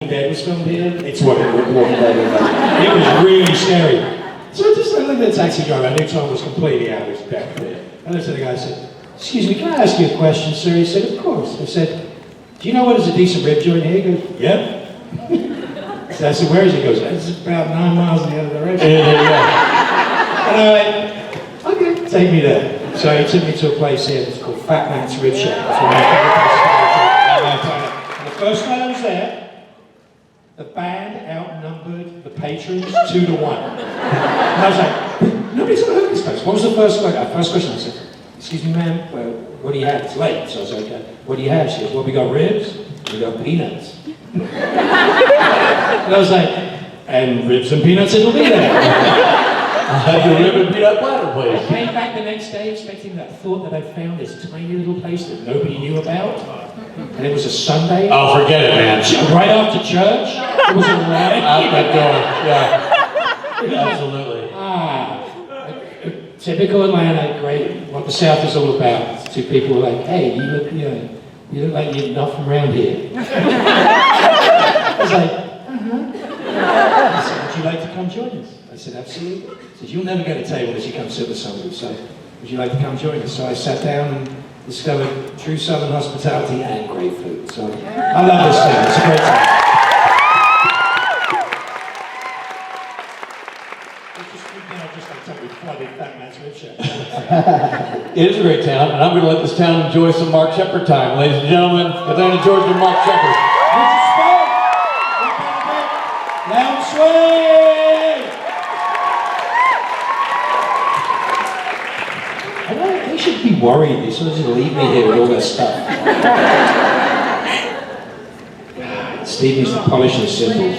Walking Dead was filmed here. It's what Walking Dead was. It was really scary. So I just looked at the taxi driver. I knew Tom was completely out of his depth there. And I said to the guy, I said, "Excuse me, can I ask you a question, sir?" He said, "Of course." I said, "Do you know what is a decent rib joint here?" He goes, "Yep." So I said, "Where is it?" He goes, "It's about 9 miles in the other direction." And I went, "Okay, take me there." So he took me to a place here that's called Fat Man's Rib Shack. That's one of my favorite places. And the first night I was there, the band outnumbered the patrons 2-1. And I was like, nobody's ever heard of this place. What was the first question? First question I said, "Excuse me, ma'am, well, what do you have?" It's late, so I was like, "What do you have?" She goes, "Well, we got ribs, we got peanuts." And I was like, "And ribs and peanuts, it'll be there." I had the rib and peanut platter, please. I came back the next day expecting that thought that I found this tiny little place that nobody knew about. And it was a Sunday. Oh, forget it, man. Right after church. It was a ride. Out that door, yeah. Absolutely. Typical Atlanta, great. What the South is all about. It's two people who are like, "Hey, you look like you're not from around here." I was like, I said, "Would you like to come join us?" I said, "Absolutely." He said, "You'll never get a table unless you come sit with somebody, so would you like to come join us?" So I sat down and discovered true Southern hospitality and great food. So I love this town. It's a great town. It is a great town, and I'm going to let this town enjoy some Mark Sheppard time. Ladies and gentlemen, Atlanta, Georgia, Mark Sheppard. Loud swing! They should be worried. They sort of just leave me here with all this stuff. Steve needs to polish his cymbals.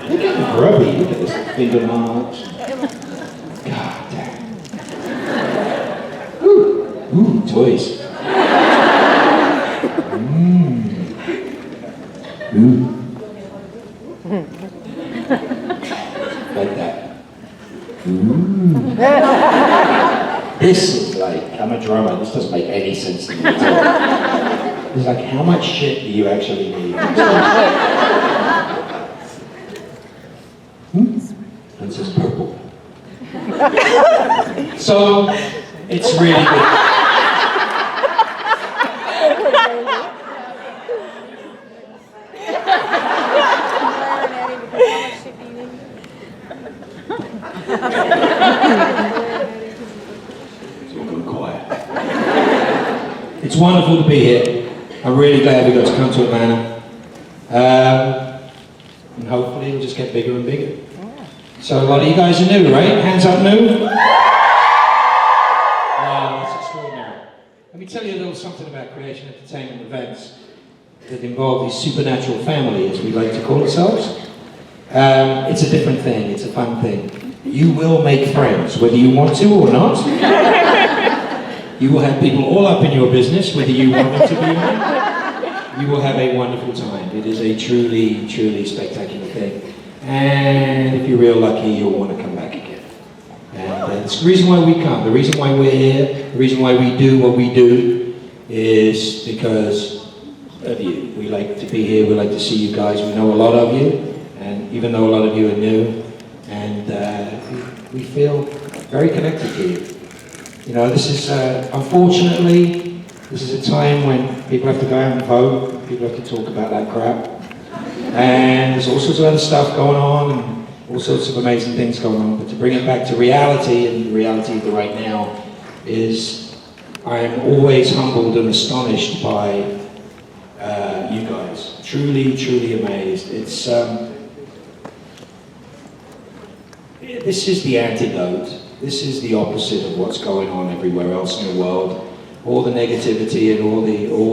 They're getting grubby. Look at this. Finger marks. God damn. Ooh, toys. Ooh. Like that. Ooh. This is like, I'm a drummer, this doesn't make any sense to me at all. It's like, how much shit do you actually need? And this is purple. So, it's really good. It's all gone quiet. It's wonderful to be here. I'm really glad we got to come to Atlanta. And hopefully it'll just get bigger and bigger. So a lot of you guys are new, right? Hands up, new? Wow, that's extraordinary. Let me tell you a little something about creation entertainment events that involve these supernatural family, as we like to call ourselves. It's a different thing, it's a fun thing. You will make friends, whether you want to or not. You will have people all up in your business, whether you want them to be or not. You will have a wonderful time. It is a truly, truly spectacular thing. And if you're real lucky, you'll want to come back again. And it's the reason why we come, the reason why we're here, the reason why we do what we do is because of you. We like to be here, we like to see you guys. We know a lot of you, and even though a lot of you are new, and we feel very connected to you. You know, this is, unfortunately, this is a time when people have to go out and vote, people have to talk about that crap. And there's all sorts of other stuff going on, and all sorts of amazing things going on. But to bring it back to reality, and the reality of the right now, is I am always humbled and astonished by you guys. Truly, truly amazed. It's, this is the antidote. This is the opposite of what's going on everywhere else in the world. All the negativity and all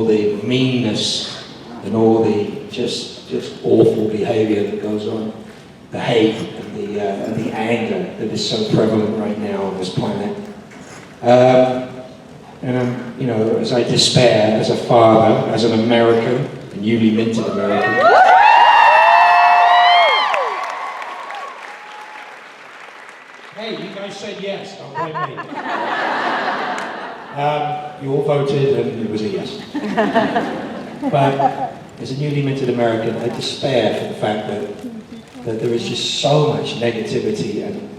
the meanness and all the just awful behavior that goes on. The hate and the anger that is so prevalent right now on this planet. And you know, as I despair, as a father, as an American, a newly minted American. Hey, you guys said yes, don't blame me. You all voted and it was a yes. But as a newly minted American, I despair for the fact that there is just so much negativity and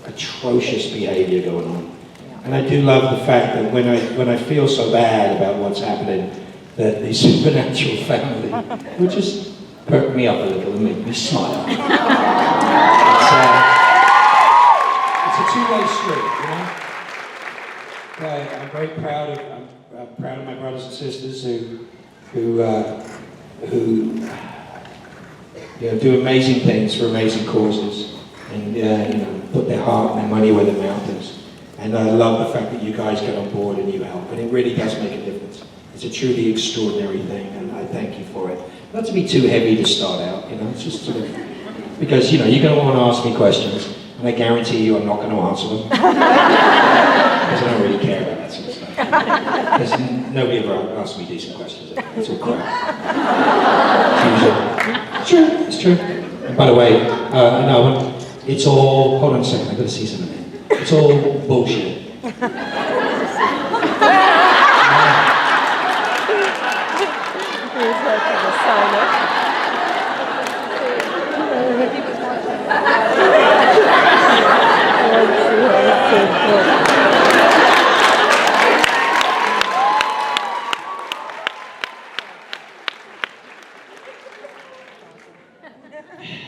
atrocious behavior going on. And I do love the fact that when I feel so bad about what's happening, that the supernatural family would just perk me up a little and make me smile. It's a two-way street, you know? I'm very proud of my brothers and sisters who do amazing things for amazing causes, and put their heart and their money where their mouth is. And I love the fact that you guys get on board and you help, and it really does make a difference. It's a truly extraordinary thing, and I thank you for it. Not to be too heavy to start out, it's just sort of, because you're going to want to ask me questions, and I guarantee you I'm not going to answer them. Because I don't really care about that sort of stuff. Because nobody ever asked me decent questions. It's all crap. It's true, it's true. And by the way, no, it's all, hold on a second, I've got to see something. It's all bullshit.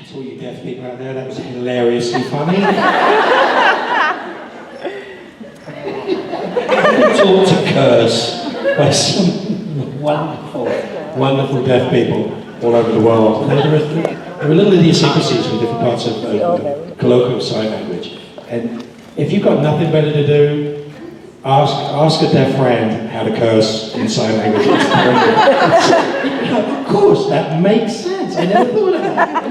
To all you deaf people out there, that was hilariously funny. Taught to curse by some wonderful deaf people all over the world. There are little idiosyncrasies in different parts of colloquial sign language. And if you've got nothing better to do, ask a deaf friend how to curse in sign language. Of course, that makes sense. I never thought of that.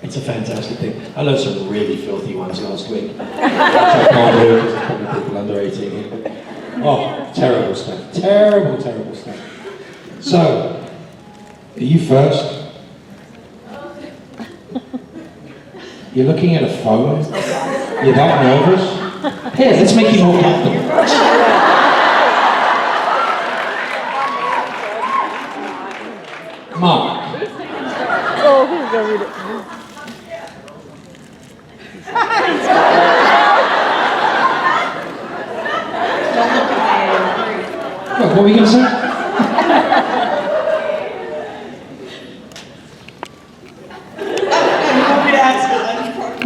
It's a fantastic thing. I learned some really filthy ones last week. Which I can't do because there's probably people under 18 here. Oh, terrible stuff. Terrible, terrible stuff. So, are you first? You're looking at a phone? You're that nervous? Here, let's make you more comfortable. Mark. Oh, who's gonna read it? What were you going to say?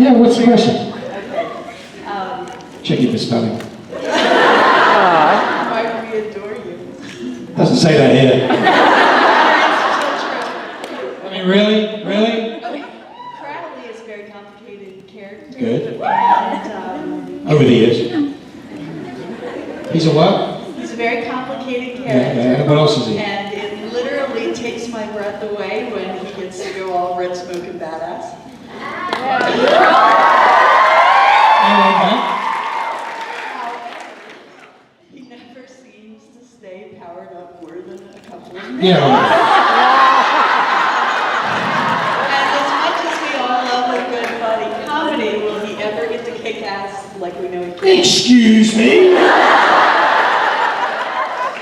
Yeah, what's the question? Check your misspelling. Why we adore you. Doesn't say that here. I mean, really? Crowley is a very complicated character. Good. And, Over the years. He's a what? he's a very complicated character. Yeah. What else is he? And it literally takes my breath away when he gets to go all red smoking badass. He never seems to stay powered up more than a couple of minutes. Yeah. And as much as we all love a good buddy comedy, will he ever get to kick ass like we know he can? Excuse me?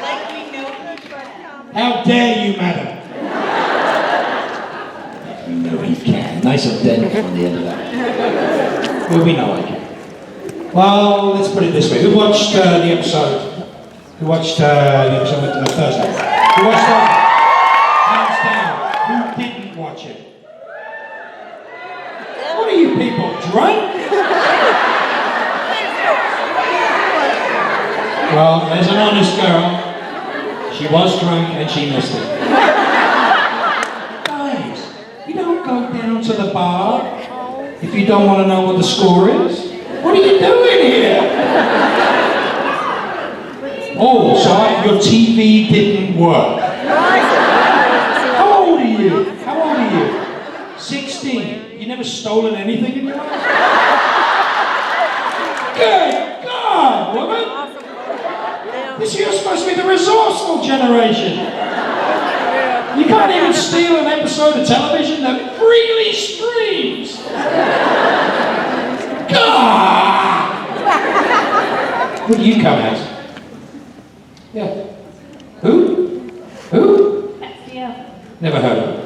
Like we know he can. How dare you, madam? You know he can. Nice and dent on the end of that. Well, we know I can. Well, let's put it this way. Who watched the episode? Who watched the episode of Thursday? Who watched that? Hands down. Who didn't watch it? What are you people, drunk? Well, there's an honest girl. She was drunk and she missed it. Guys, you don't go down to the bar if you don't want to know what the score is. What are you doing here? Oh, so your TV didn't work. How old are you? How old are you? 16. You never stolen anything in your life? Good God, woman! You're supposed to be the resourceful generation. You can't even steal an episode of television that really streams. God! What do you come as? Yeah. Who? Who? Never heard of it.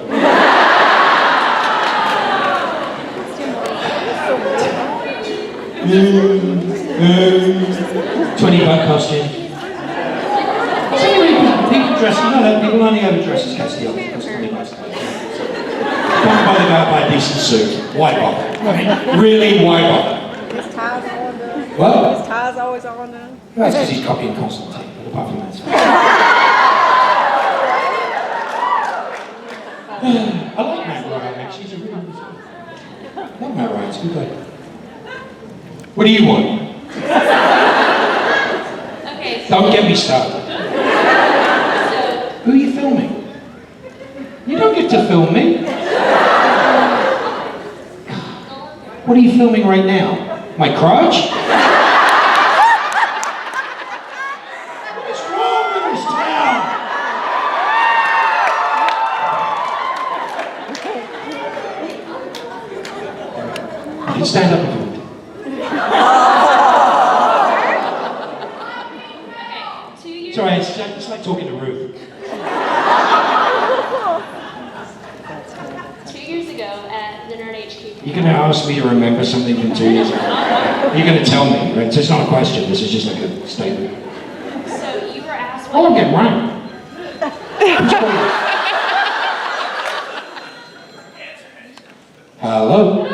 20-buck costume. So anyway, people dress, you know that people only ever dress as Castiel. Cost 20 bucks. Don't bother to go out buy a decent suit. Why bother? I mean, really, why bother? His tie's on there. What? His tie's always on there. That's because he's copying Constantine, but apart from that. I like Matt Ryan, actually. He's a really good guy. I like Matt Ryan, he's a good guy. What do you want? Okay. Don't get me started. Who are you filming? You don't get to film me. What are you filming right now? My crotch? What's wrong with this town? You stand up and do it. Okay. 2 years. Sorry, it's like talking to Ruth. 2 years ago at the Nerd HQ. You're going to ask me to remember something from 2 years ago. You're going to tell me, right? So it's not a question, this is just like a statement. So you were asked Oh, I'm what getting rang. Hello?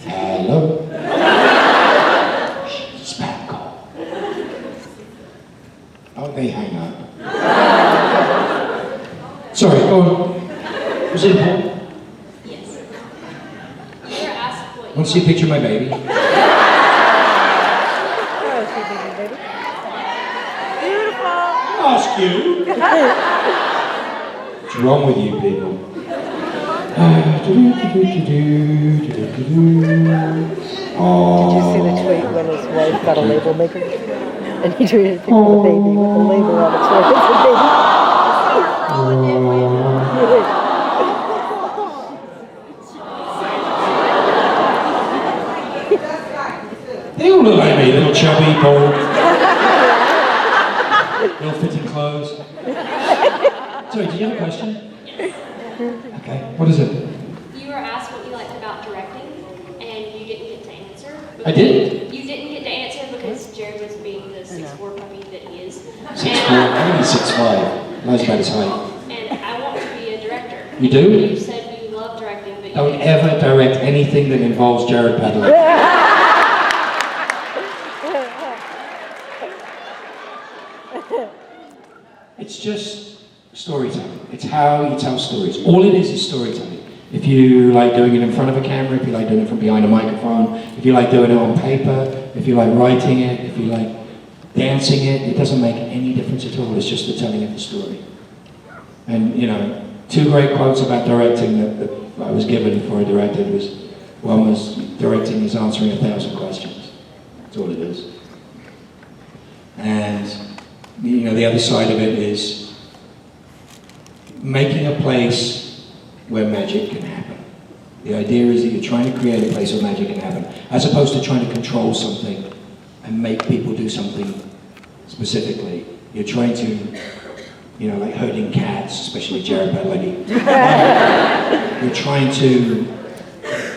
Hello? Shh, spam call. Oh, they hang up. Sorry, go on. Was it important? Yes. You were asked what Want to see a picture of my baby? Oh, she did it, baby. Beautiful. Ask you. What's wrong with you people? Did you see the tweet when his wife got a label maker? And he tweeted a picture of the baby with a label on its face. It's a They all look like me, little chubby, bald, ill-fitting clothes. Sorry, do you have a question? Okay, what is it? you were asked what you liked about directing, and you didn't get to answer. I did? You didn't get to answer because Jared was being the 6'4" puppy that he is. 6'4", I think he's 6'5". That's about his height. And I want to be a director. You do? You said you love directing, but you Don't didn't. ever direct anything that involves Jared Padalecki. It's just storytelling. It's how you tell stories. All it is storytelling. If you like doing it in front of a camera, if you like doing it from behind a microphone, if you like doing it on paper, if you like writing it, if you like dancing it, it doesn't make any difference at all. It's just the telling of the story. And, you know, two great quotes about directing that I was given before I directed was, one was, directing is answering 1,000 questions. That's all it is. And, you know, the other side of it is making a place where magic can happen. The idea is that you're trying to create a place where magic can happen, as opposed to trying to control something and make people do something specifically. You're trying to, you know, like herding cats, especially Jared Padalecki. You're trying to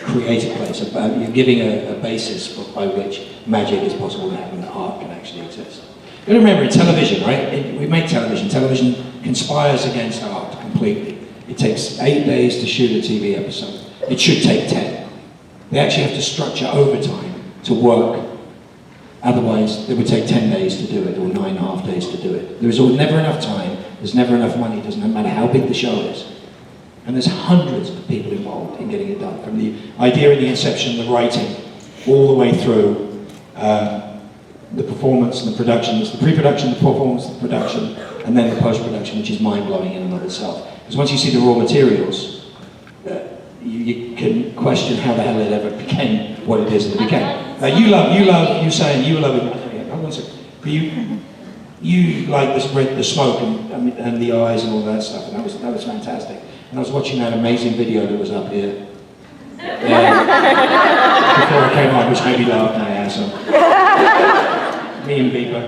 create a place. You're giving a basis by which magic is possible to happen, that art can actually exist. You gotta remember, in television, right? We make television. Television conspires against art completely. It takes 8 days to shoot a TV episode. It should take 10. They actually have to structure overtime to work. Otherwise, it would take 10 days to do it, or 9.5 days to do it. There's never enough time, there's never enough money, it doesn't matter how big the show is. And there's hundreds of people involved in getting it done, from the idea and the inception, the writing, all the way through the performance and the production. There's the pre-production, the performance, the production, and then the post-production, which is mind-blowing in and of itself. Because once you see the raw materials, you can question how the hell it ever became what it is that it became. You love it. I want to say, but you like the smoke and the eyes and all that stuff, and that was fantastic. And I was watching that amazing video that was up here before I came on, which made me laugh my ass off. Me and Beeper.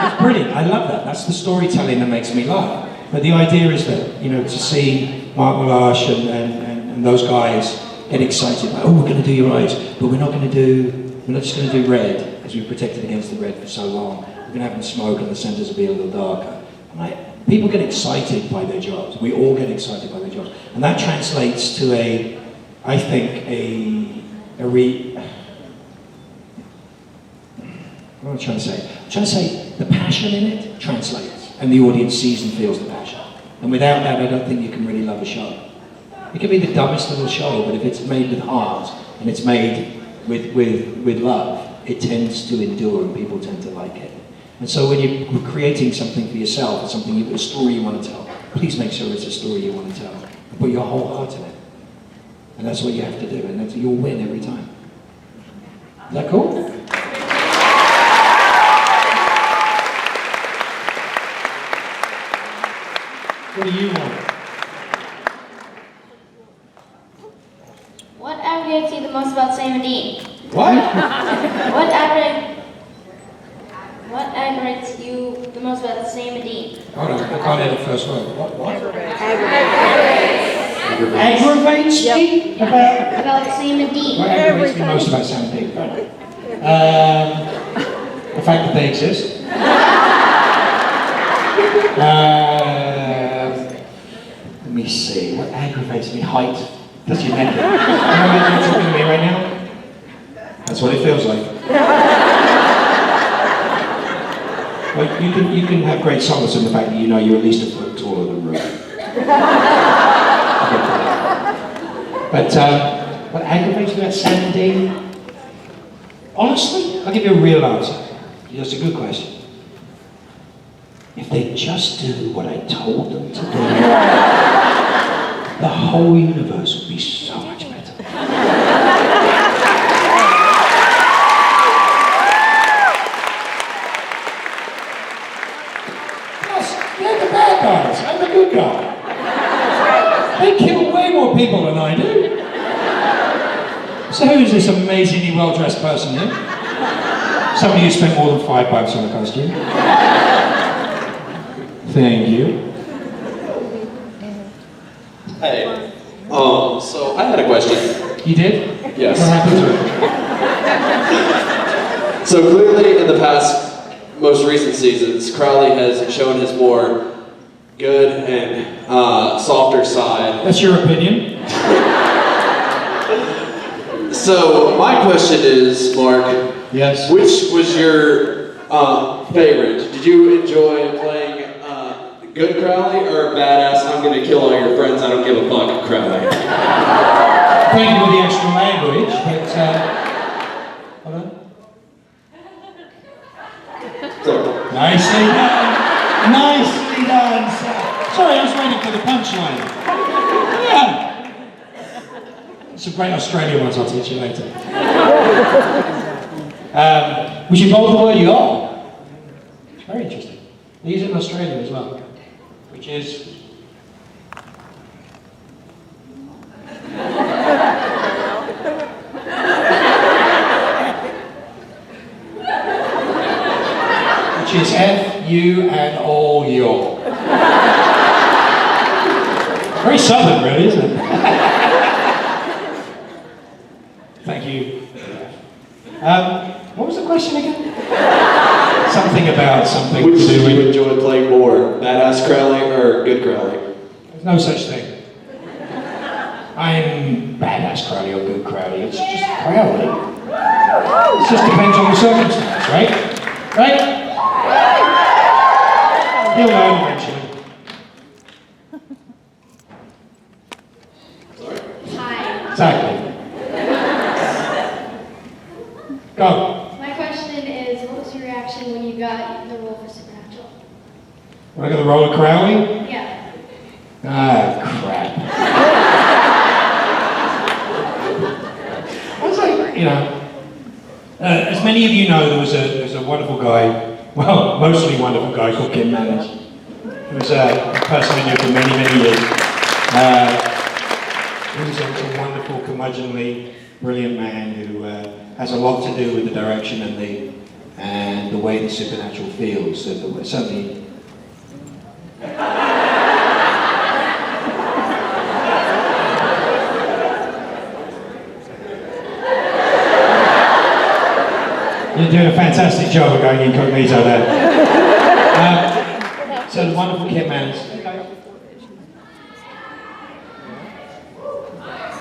It's brilliant. I love that. That's the storytelling that makes me laugh. But the idea is that, you know, to see Mark Malash and those guys get excited, like, oh, we're going to do your eyes, but we're not just going to do red, because we've protected against the red for so long. We're going to have them smoke and the centers will be a little darker. And like, people get excited by their jobs. We all get excited by their jobs. And that translates to I think, what am I trying to say? I'm trying to say the passion in it translates, and the audience sees and feels the passion. And without that, I don't think you can really love a show. It can be the dumbest little show, but if it's made with heart, and it's made with love, it tends to endure and people tend to like it. And so when you're creating something for yourself, or a story you want to tell, please make sure it's a story you want to tell. And put your whole heart in it. And that's what you have to do, and you'll win every time. Is that cool? What do you want? What aggravates you the most about Sam and Dean? What? What aggravates you the most about Sam and Dean? Hold on, I can't hear the first word. What? Aggravates. Aggravates me? About Sam and Dean. What aggravates me most about Sam and Dean? The fact that they exist. Let me see, what aggravates me? Height. Does your neck? You know how you're talking to me right now? That's what it feels like. Well, you can have great solace in the fact that you know you're at least a foot taller than Ruth. But what aggravates me about Sam and Dean? Honestly, I'll give you a real answer. That's a good question. If they just do what I told them to do, the whole universe would be so much better. Plus, they're the bad guys. I'm the good guy. They kill way more people than I do. So who is this amazingly well-dressed person here? Somebody who spent more than $5 on a costume. Thank you. Hey, so I had a question. You did? Yes. What happened to it? So clearly in the past, most recent seasons, Crowley has shown his more good and softer side. That's your opinion. So my question is, Mark, Yes. which was your favorite? Did you enjoy playing good Crowley or badass, I'm gonna kill all your friends, I don't give a fuck Crowley? Thank you for the extra language, but hold on. So, Nicely done. Nicely done, sir. Sorry, I was waiting for the punchline. Yeah. Some great Australian ones I'll teach you later. Which involves the word "y'all." Very interesting. They use it in Australia as well, which is F, you, and all y'all. Very southern, really, isn't it? Thank you. What was the question again? Something about something which to do did you with... enjoy playing more, badass Crowley or good Crowley? There's no such thing. I'm badass Crowley or good Crowley. It's just Crowley. It just depends on the circumstance, right? Right? You'll learn eventually. Hi. Exactly. Go. My question is, what was your reaction when you got the role for Supernatural? Want to go the role of Crowley? Yeah. Ah, crap. I was like, you know, as many of you know, there was a wonderful guy, well, mostly wonderful guy called Kim Manners. He was a person I knew for many, many years. He was a wonderful, curmudgeonly, brilliant man who has a lot to do with the direction and and the way the supernatural feels. So certainly. You're doing a fantastic job of going incognito there. So the wonderful Kim Manners.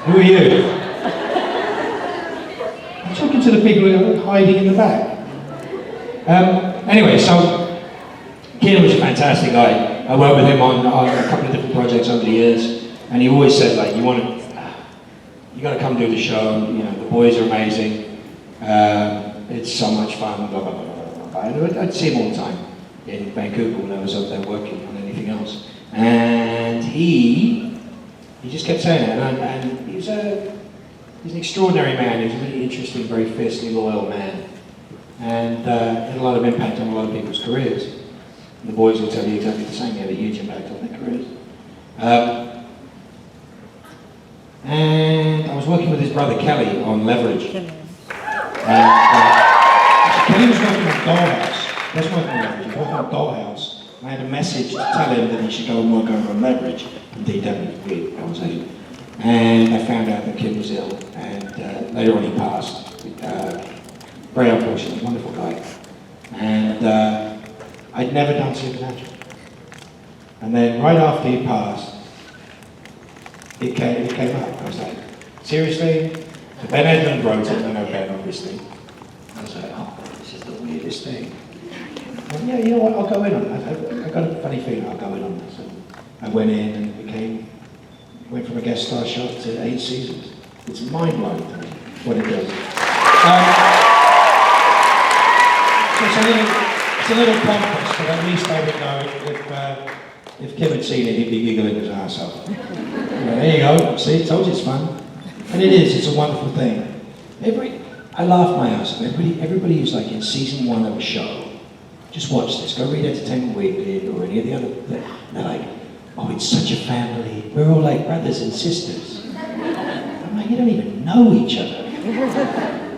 Who are you? I'm talking to the people who are hiding in the back. Anyway, so Kim was a fantastic guy. I worked with him on a couple of different projects over the years, and he always said, like, you got to come do the show. You know, the boys are amazing. It's so much fun. Blah blah blah blah blah. And I'd see him all the time in Vancouver when I was up there working on anything else, and he just kept saying it, and he's an extraordinary man. He's a really interesting, very fiercely loyal man, and had a lot of impact on a lot of people's careers. And the boys will tell you exactly the same. He had a huge impact on their careers. And I was working with his brother Kelly on Leverage. Kelly was working on Dollhouse. That's working on Leverage. He was working on Dollhouse. I had a message to tell him that he should go and work over on Leverage. Indeed, that was a weird conversation. And I found out that Kim was ill, and later on he passed. Very unfortunate, wonderful guy. And I'd never done Supernatural. And then right after he passed, it came up. I was like, seriously? So Ben Edlund wrote it, I know Ben obviously. I was like, oh, this is the weirdest thing. And yeah, you know what, I'll go in on it. I got a funny feeling I'll go in on this. And I went in and went from a guest star shot to 8 seasons. It's mind-blowing to me what it does. So it's a little pompous, but at least I would know if Kim had seen it, he'd be giggling his ass off. There you go, see, told you it's fun. And it is, it's a wonderful thing. I laugh my ass off. Everybody who's like in season 1 of a show, just watch this, go read Entertainment Weekly or any of the other, they're like, oh, it's such a family, we're all like brothers and sisters. I'm like, you don't even know each other.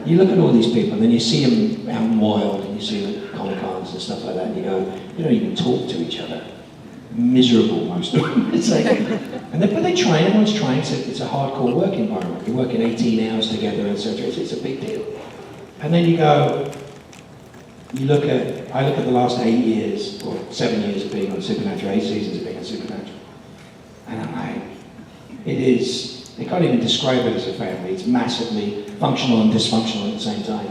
You look at all these people and then you see them out in wild and you see the Comic-Cons and stuff like that and you go, you don't even talk to each other. Miserable, most of them. It's like, but they try, everyone's trying, it's a hardcore work environment. You're working 18 hours together, etc. It's a big deal. And then you go, I look at the last 8 years, or 7 years of being on Supernatural, 8 seasons of being on Supernatural. And I'm like, they can't even describe it as a family. It's massively functional and dysfunctional at the same time.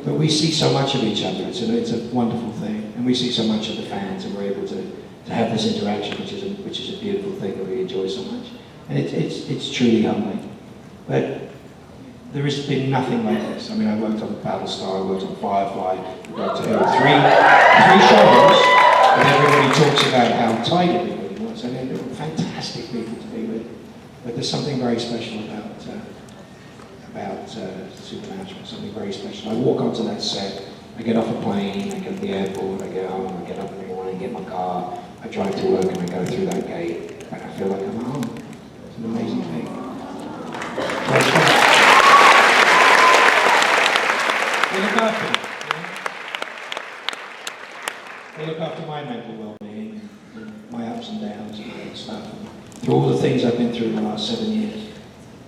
But we see so much of each other, it's a wonderful thing. And we see so much of the fans, and we're able to have this interaction, which is a beautiful thing that we enjoy so much. And it's truly humbling. But there has been nothing like this. I mean, I worked on Battlestar, I worked on Firefly, I worked on three shows, and everybody talks about how tight everybody was. I mean, they were fantastic people to be with. But there's something very special about Supernatural, something very special. I walk onto that set, I get off a plane, I go to the airport, I get home, I get up in the morning, get my car, I drive to work and I go through that gate, and I feel like I'm at home. It's an amazing thing. They look after me. They look after my mental well-being, and my ups and downs and all that stuff. And through all the things I've been through in the last 7 years,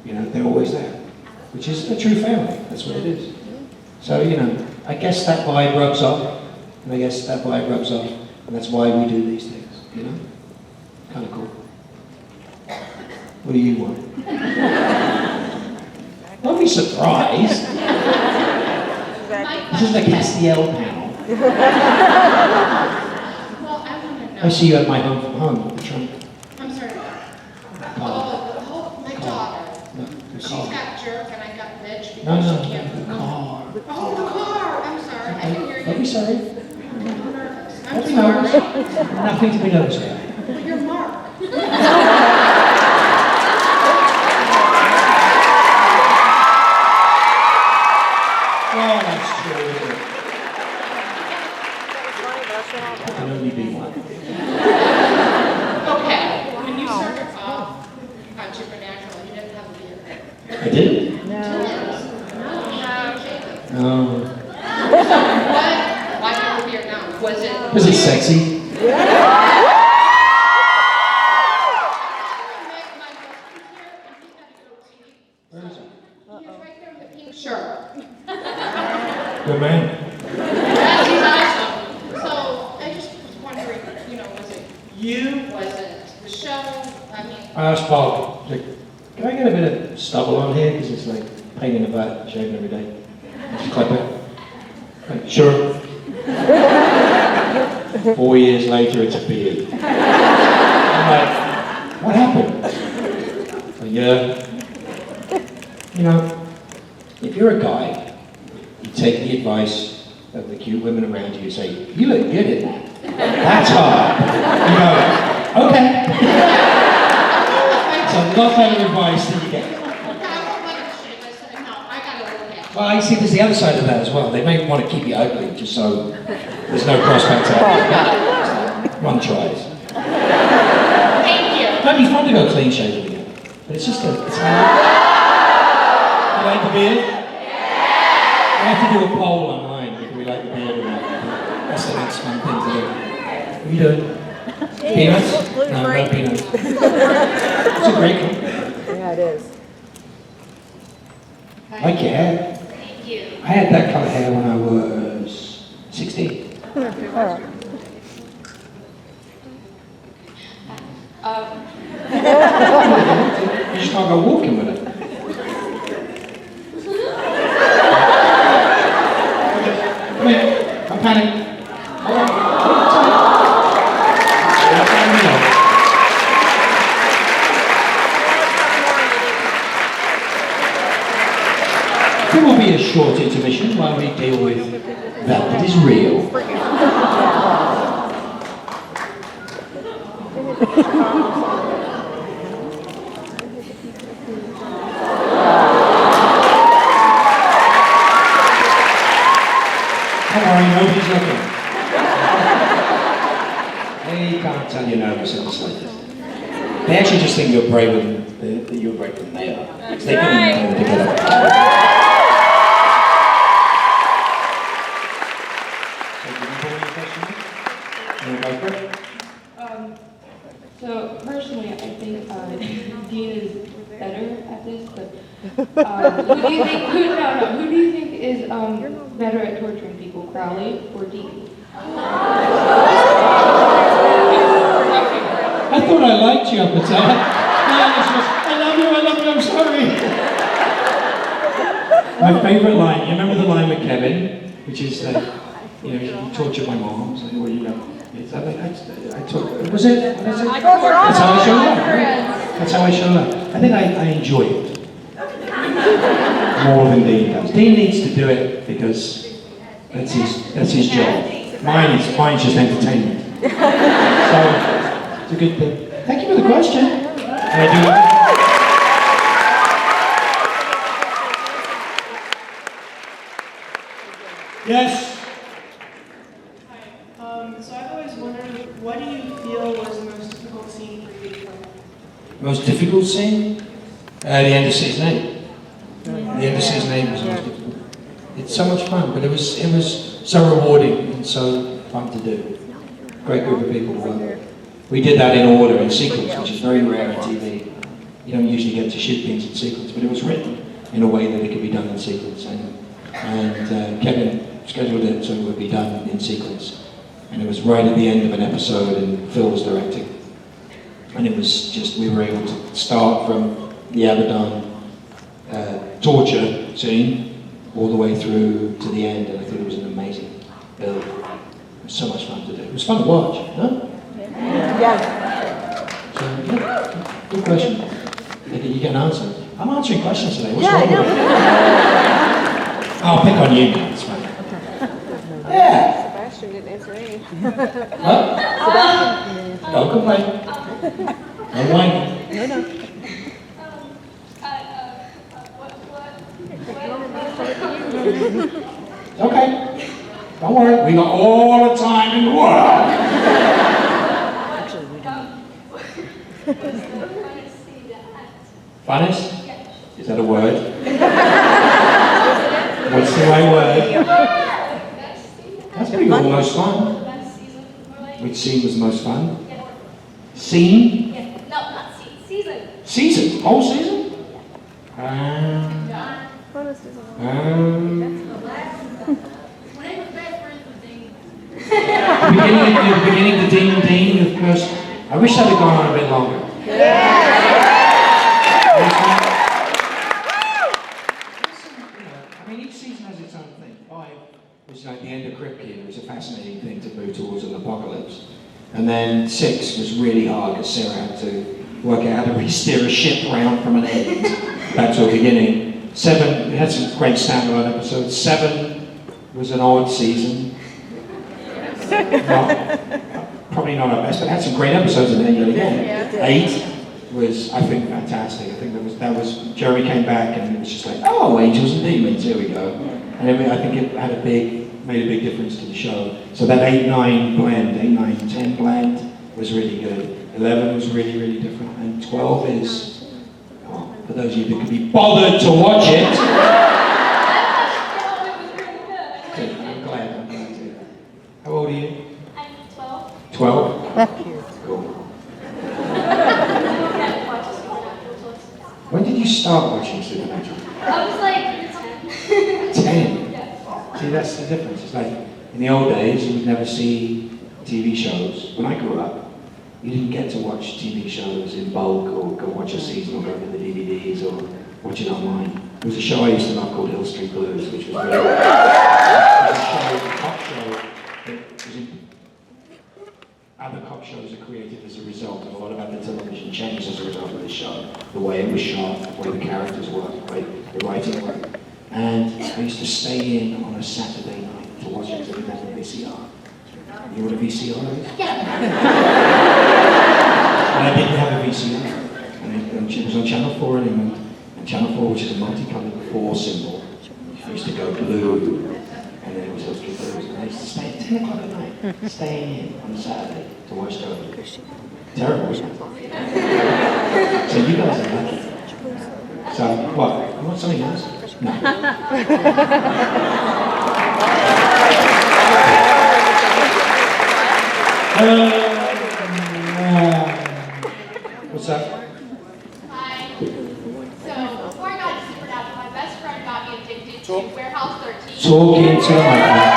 they're always there, which is a true family. That's what it is. So, I guess that vibe rubs off, and that's why we do these things, Kind of cool. What do you want? Don't be surprised. This is the Castiel panel. Well, I want to know. I see you at my home from home, the trunk. I'm sorry. Car. My daughter. No, the She's car. got jerk and I got bitch because No, she the can't. car. Oh, the car. I'm sorry. I didn't hear Don't be you. sorry. I'm nervous. I'm Don't be sorry. nervous. Nothing to be nervous about. Well, you're Mark. Oh, that's true, isn't it? I can only be one. Okay. When you started off on Supernatural, you didn't have a beard. I did? No. No, Jacob. No. So what sexy. Sure. Good man. He's awesome. So I just was wondering, was it you? Was it the show? I mean, I asked Bob, like, can I get a bit of stubble on here? Because it's like pain in the butt, shaving every day. Just clip it. Like, sure. 4 years later, it's a beard. I'm like, what happened? Like, yeah. You know, if you're a guy, you take the advice of the cute women around you, you say, you look good at that. That's hard. You go, okay. It's a lot better advice than you get. Well, you see, there's the other side of that as well. They may want to keep you ugly just so there's no prospects out there. One tries. thank you. It might be fun to go clean shaven again. But it's just a... It's you like the beard? I have to do a poll online if we like the beard or not. That's the next fun thing to do. What are you doing? Peanuts? No, no peanuts. It's a great one. Yeah, it is. I like your hair. Thank you. I had that colour hair when I was 16. You just can't go walking with it. Come here, don't panic. There will be a short intermission while we deal with that is real. Don't worry, nobody's looking. They can't tell you're nervous in the slightest. They actually just think you're braver than they are. They couldn't put it together. So personally, I think Dean is better at this, but who do you think is better at torturing people, Crowley or Dean? I thought I liked you up the top. I love you, I'm sorry. My favourite line, you remember the line with Kevin, which is like, you tortured my mom, so well, you know. Was it? That's how I show love. Right? That's how I show love. I think I enjoy it more than Dean does. Dean needs to do it because that's his job. Mine's just entertainment. So it's a good thing. Thank you for the question. Yes. So I've always wondered, what do you feel was the most difficult scene for you to play? Most difficult scene? The end of season 8. The end of season 8 was the most difficult. It's so much fun, but it was so rewarding and so fun to do. Great group of people to work with. We did that in order, in sequence, which is very rare in TV. You don't usually get to shoot things in sequence, but it was written in a way that it could be done in sequence. And Kevin scheduled it so it would be done in sequence. And it was right at the end of an episode, and Phil was directing. And it was just, we were able to start from the Abaddon torture scene all the way through to the end, and I thought it was an amazing build. It was so much fun to do. It was fun to watch, no? Yeah. So, yeah, good question. You get an answer. I'm answering questions today. What's Yeah, wrong I know. with it? I'll pick on you now, it's fine. Yeah. Sebastian didn't answer any. Huh? Don't complain. No whining. No. Okay. Don't worry. We got all the time in the world. Actually, we don't. Funnest? Is that a word? What's the right word? That's pretty almost fun. which scene was the most fun? Yeah. Scene? Yeah. No, not season. Season? Whole season? The beginning, the Dean, of course. I wish that had gone on a bit longer. I mean, each season has its own thing. 5 was like the end of Crypt Keeper. It was a fascinating thing to move towards an apocalypse. And then 6 was really hard because Sarah had to work out how to steer a ship around from an end back to a beginning. 7, it had some great standalone episodes. 7 was an odd season. Probably not our best, but it had some great episodes in there yet again. 8 was, I think, fantastic. I think that was Jeremy came back and it was just like, oh, Angels and Demons, here we go. And I think it had made a big difference to the show. So that 8-9 blend, 8-9-10 blend was really good. 11 was really, really different. And 12 is, for those of you that could be bothered to watch it. Good, I'm glad to. How old are you? I'm 12. 12? Cool. When did you start watching Supernatural? I was like 10. 10? See, that's the difference. It's like, in the old days, you would never see TV shows. When I grew up, you didn't get to watch TV shows in bulk or go watch a season or go to the DVDs or watch it online. There was a show I used to love called Hill Street Blues, which was really good. It was a cop show that was in, other cop shows are created as a result, and a lot of other television changed as a result of this show. The way it was shot, the way the characters worked, the way the writing worked. And I used to stay in on a Saturday night to watch it because I didn't have a VCR. You know what a VCR is? Yeah. And I didn't have a VCR. And it was on Channel 4 in England. And Channel 4, which is a multicolored 4 symbol, used to go blue. And then it was those blues. And I used to stay at 10 o'clock at night, staying in on a Saturday to watch television. Terrible, isn't it? So you guys are lucky. So, what? You want something else? No. What's that? Hi. So, before I got into Supernatural, my best friend got me addicted to Warehouse 13. Talk into the microphone.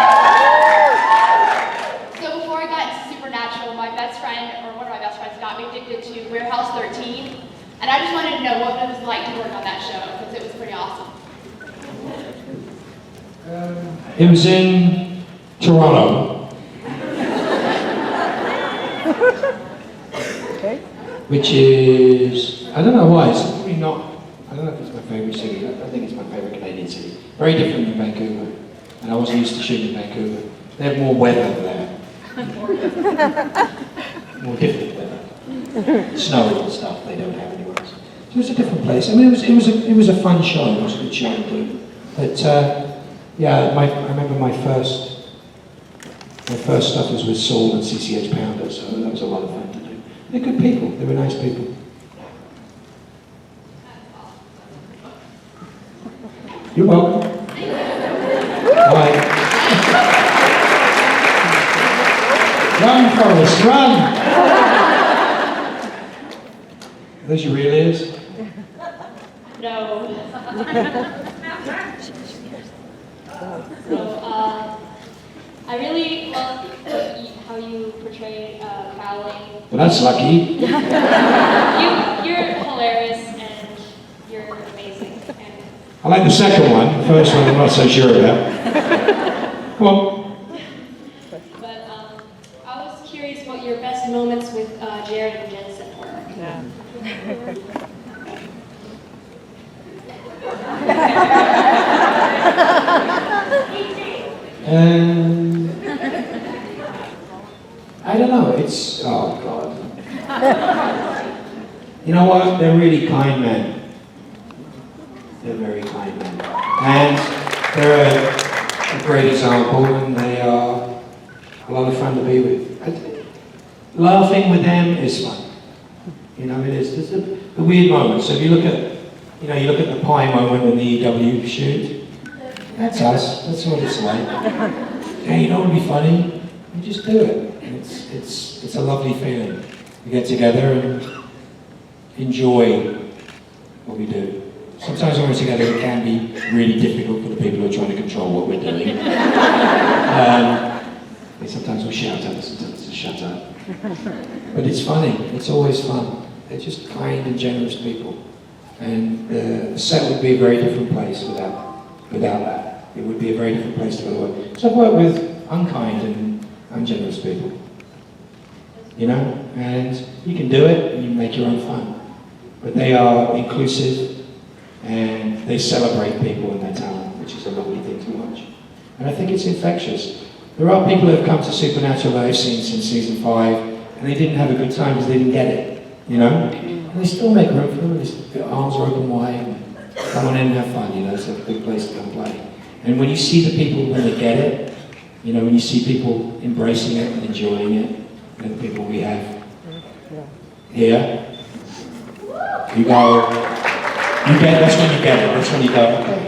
So before I got into Supernatural, my best friend, or one of my best friends, got me addicted to Warehouse 13. And I just wanted to know what it was like to work on that show, because it was pretty awesome. It was in Toronto. Okay. Which is, I don't know why, it's probably not, I don't know if it's my favourite city, I think it's my favourite Canadian city. Very different than Vancouver, and I wasn't used to shooting in Vancouver. They have more weather there. More different weather. Snow and stuff they don't have anywhere else. So it was a different place. I mean, it was a fun show, it was a good show to do. But yeah, I remember my first stuff was with Saul and CCH Pounder, so that was a lot of fun to do. They're good people. They were nice people. You're welcome. Bye. Run, Forrest, run! Are those your real ears? No. So, I really love how you portray Crowley. Well, that's lucky. You're hilarious and you're amazing. And I like the second one. The first one I'm not so sure about. Come on. But I was curious what your best moments with Jared and Jensen were. Yeah. I don't know, it's, oh God. You know what, they're really kind men. They're very kind men. And they're a great example and they are a lot of fun to be with. Laughing with them is fun. You know, it is. There's the weird moments. So if you look at, you look at the pie moment in the EW shoot, that's us. That's what it's like. Hey, you know what would be funny? You just do it. And it's a lovely feeling. We get together and enjoy what we do. Sometimes when we're together it can be really difficult for the people who are trying to control what we're doing. Sometimes we shout at us and tell us to shut up. But it's funny, it's always fun. They're just kind and generous people. And the set would be a very different place without that. It would be a very different place to go to work. So I've worked with unkind and ungenerous people. You know? And you can do it and you make your own fun. But they are inclusive and they celebrate people and their talent, which is a lovely thing to watch. And I think it's infectious. There are people who have come to Supernatural that I've seen since season 5 and they didn't have a good time because they didn't get it, you know? And they still make room for them, their arms are open wide, and come on in and have fun, you know, it's a big place to come play. And when you see the people when they get it, you know, when you see people embracing it and enjoying it, and the people we have here, you go, that's when you get it, that's when you go, okay,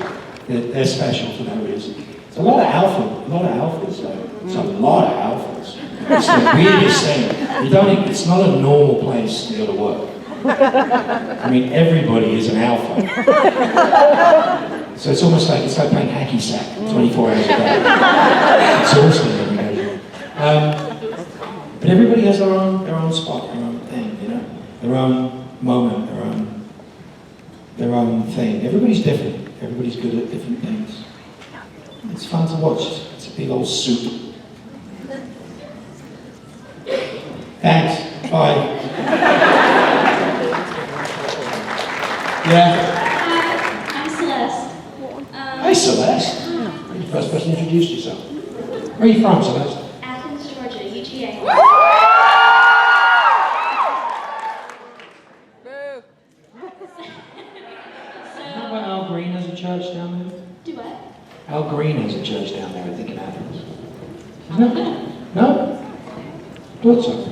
they're special for that reason. It's a lot of alphas, though. It's a lot of alphas. It's the weirdest thing. It's not a normal place to go to work. I mean, everybody is an alpha. So it's almost like, it's like playing hacky sack 24 hours a day. It's exhausting every day. But everybody has their own spot, their own thing, you know? Their own moment, their own thing. Everybody's different. Everybody's good at different things. It's fun to watch. It's a big old soup. Thanks. Bye. Yeah. I'm Celeste. Hi, Celeste. You're the first person to introduce yourself. Where are you from, Celeste? Athens, Georgia, UGA. Remember Al Green has a church down there? Do what? Al Green has a church down there, I think, in Athens. Isn't it? No? Thought so.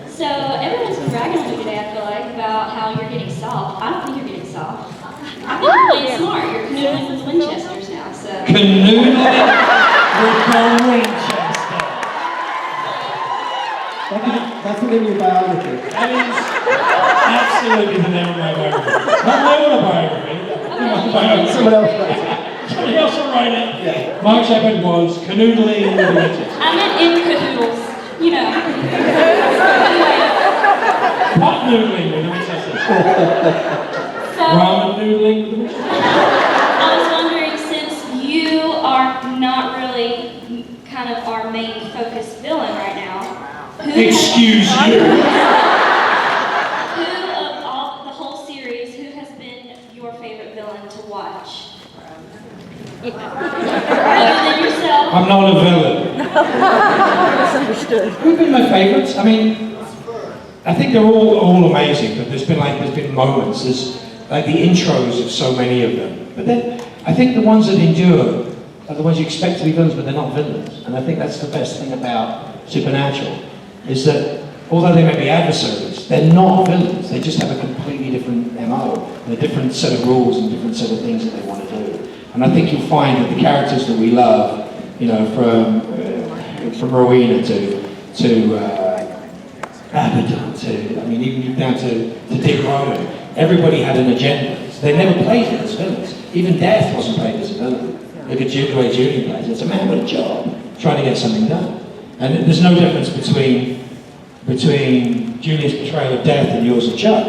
So everyone's been bragging on you today, I feel like, about how you're getting soft. I don't think you're getting soft. I think you're playing smart. You're canoodling with Winchesters now, so. Canoodling with Winchester. That's the name of your biography. That is absolutely the name of my biography. Not my autobiography. Someone else writes it. Somebody else will write it. Yeah. Mark Sheppard was canoodling with Winchester. I meant in cahoodles, you know. Pot noodling with Winchester. Ramen noodling with Winchester. I was wondering, since you are not really kind of our main focus villain right now, Excuse you. Who of all the whole series, who has been your favorite villain to watch? Other than yourself? I'm not a villain. Misunderstood. Who've been my favourites? I mean, I think they're all amazing, but there's been moments. There's like the intros of so many of them. But then I think the ones that endure are the ones you expect to be villains, but they're not villains. And I think that's the best thing about Supernatural, is that although they may be adversaries, they're not villains. They just have a completely different MO, and a different set of rules and a different set of things that they want to do. And I think you'll find that the characters that we love, you know, from Rowena to Abaddon to, I mean, even down to Dick Roman, everybody had an agenda. They never played it as villains. Even Death wasn't played as a villain. Look at the way Julian plays it. It's a man with a job, trying to get something done. And there's no difference between Julian's portrayal of Death and yours of Chuck.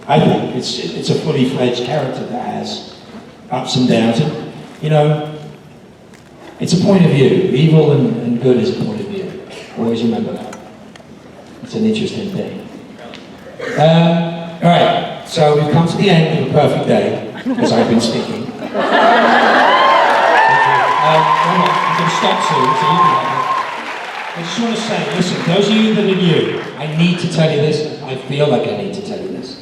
I think it's a fully fledged character that has ups and downs. And, you know, it's a point of view. Evil and good is a point of view. Always remember that. It's an interesting thing. All right, so we've come to the end of a perfect day, as I've been speaking. I'm going to stop soon, so you can have it. I just want to say, listen, those of you that are new, I need to tell you this. I feel like I need to tell you this.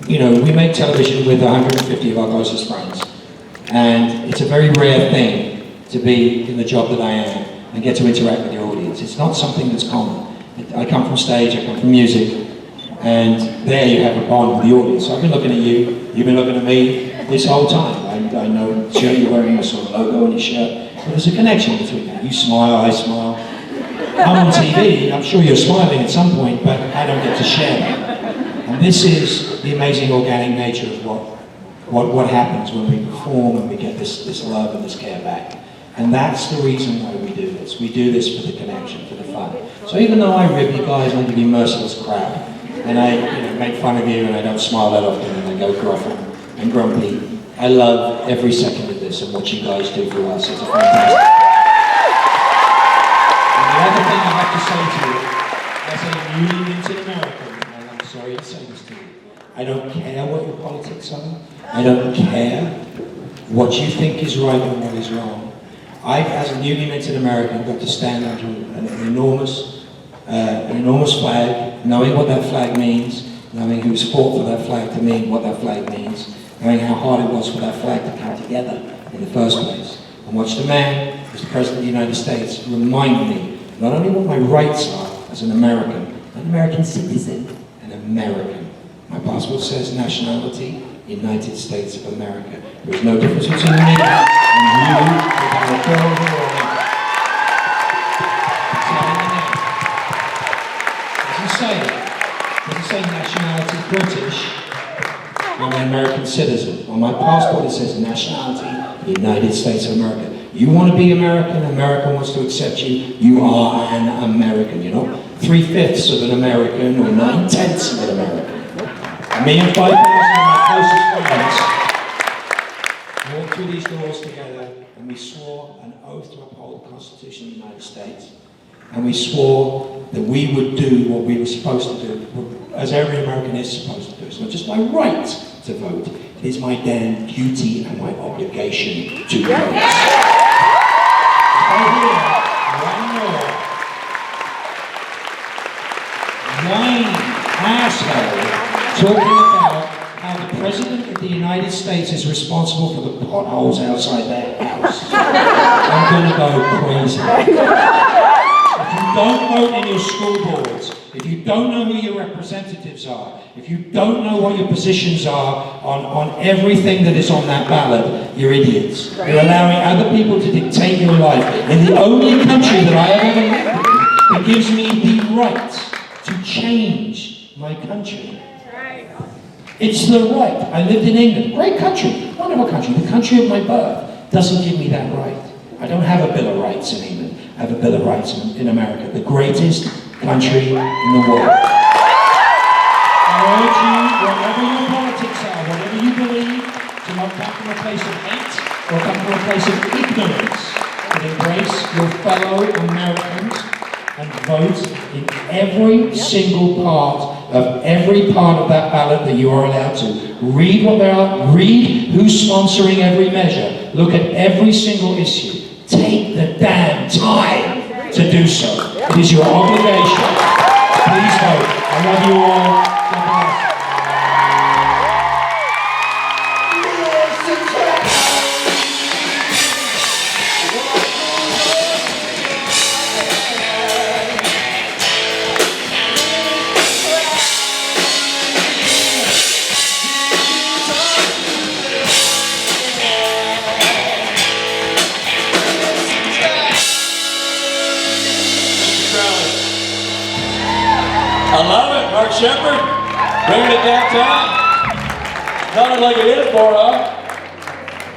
You know, we make television with 150 of our closest friends. And it's a very rare thing to be in the job that I am and get to interact with your audience. It's not something that's common. I come from stage, I come from music, and there you have a bond with the audience. So I've been looking at you, you've been looking at me this whole time. I know the shirt you're wearing, I saw the logo on your shirt. But there's a connection between that. You smile, I smile. I'm on TV, I'm sure you're smiling at some point, but I don't get to share that. And this is the amazing organic nature of what happens when we perform and we get this love and this care back. And that's the reason why we do this. We do this for the connection, for the fun. So even though I rib you guys and I give you merciless crap, and I make fun of you and I don't smile that often and I go gruff and grumpy, I love every second of this and what you guys do for us. It's a fantastic. And the other thing I have to say to you, as a newly minted American, and I'm sorry to say this to you, I don't care what your politics are. I don't care what you think is right and what is wrong. I, as a newly minted American, got to stand under an enormous flag, knowing what that flag means, knowing who's fought for that flag to mean what that flag means, knowing how hard it was for that flag to come together in the first place. And watch the man, as the President of the United States, remind me not only what my rights are as an American citizen, an American. My passport says nationality, United States of America. There is no difference between me and you, without a girl or a man. It doesn't say nationality British, I'm an American citizen. On my passport it says nationality, United States of America. You want to be American, America wants to accept you, you are an American. You're not 3/5 of an American or 9/10 of an American. Me and 5,000 of my closest friends walked through these doors together and we swore an oath to uphold the Constitution of the United States. And we swore that we would do what we were supposed to do, as every American is supposed to do. It's not just my right to vote, it is my damn duty and my obligation to vote. If I hear one more lying asshole talking about how the President of the United States is responsible for the potholes outside their house, I'm gonna go crazy. If you don't vote in your school boards, if you don't know who your representatives are, if you don't know what your positions are on everything that is on that ballot, you're idiots. You're allowing other people to dictate your life. In the only country that I have ever lived in that gives me the right to change my country. It's the right. I lived in England, great country, wonderful country, the country of my birth doesn't give me that right. I don't have a Bill of Rights in England. I have a Bill of Rights in America, the greatest country in the world. I urge you, whatever your politics are, whatever you believe, to not come from a place of hate or come from a place of ignorance, but embrace your fellow Americans and vote in every single part of every part of that ballot that you are allowed to. Read what they are, read who's sponsoring every measure, look at every single issue. Take the damn time to do so. It is your obligation. Please vote. I love you all. God bless. I love it, Mark Sheppard, bringing it downtown. Sounded like it is, Bora.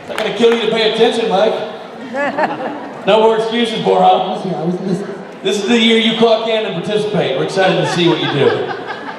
It's not going to kill you to pay attention, Mike. No more excuses, Bora. I was listening. This is the year you clock in and participate. We're excited to see what you do.